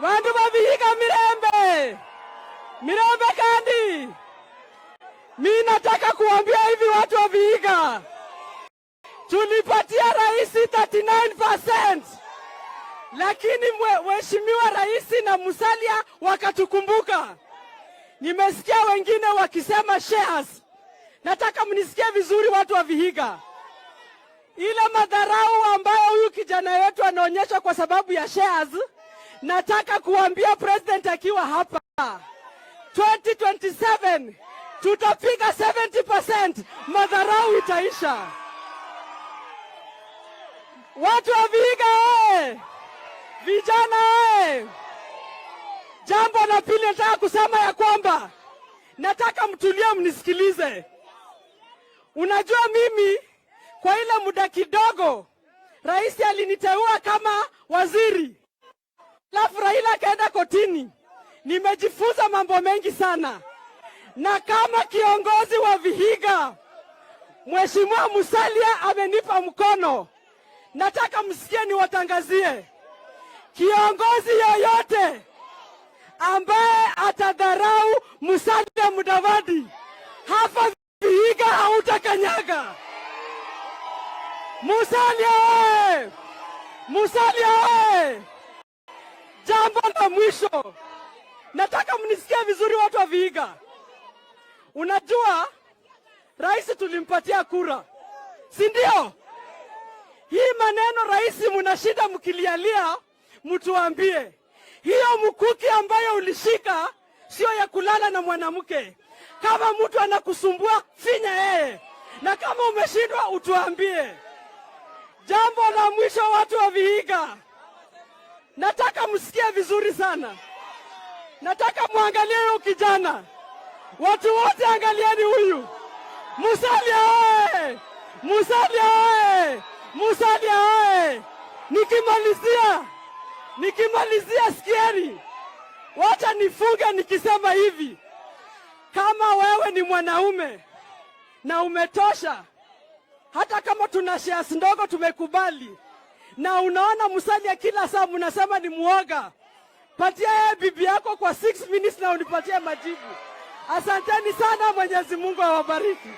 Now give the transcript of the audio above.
Wandu wa Vihiga Mirembe. Mirembe kandi. Mimi nataka kuambia hivi watu wa Vihiga. Tulipatia rais 39%. Lakini mheshimiwa rais na Musalia wakatukumbuka. Nimesikia wengine wakisema shares. Nataka mnisikie vizuri watu wa Vihiga. Ile madharau ambayo huyu kijana wetu anaonyesha kwa sababu ya shares, nataka kuambia president akiwa hapa. 2027 tutapiga 70%, madharau itaisha. Watu wa Vihiga vijana jambo la pili nataka kusema ya kwamba nataka mtulie mnisikilize. Unajua mimi kwa ile muda kidogo rais aliniteua kama waziri. Alafu Raila kaenda kotini. Nimejifunza mambo mengi sana. Na kama kiongozi wa Vihiga, Mheshimiwa Musalia amenipa mkono. Nataka msikie niwatangazie. Kiongozi yoyote ambaye atadharau Musalia Mudavadi, hapa Vihiga hautakanyaga. Musalia! Musalia! Jambo la mwisho. Nataka mnisikie vizuri watu wa Vihiga. Unajua rais tulimpatia kura. Si ndio? Hii maneno rais mnashida mkilialia, mtuambie. Hiyo mkuki ambayo ulishika sio ya kulala na mwanamke. Kama mtu anakusumbua finya yeye. Na kama umeshindwa utuambie. Jambo la mwisho watu wa Vihiga. Nataka msikie vizuri sana. Nataka muangalie huyu kijana. Watu wote angalieni huyu. Musalia! Musalia! Musalia! Nikimalizia sikieni. Wacha nifunge nikisema hivi. Kama wewe ni mwanaume na umetosha, hata kama tuna shares ndogo tumekubali, na unaona Musalia kila saa mnasema ni muoga, patia yeye bibi yako kwa 6 minutes na unipatie majibu. Asanteni sana, Mwenyezi Mungu awabariki.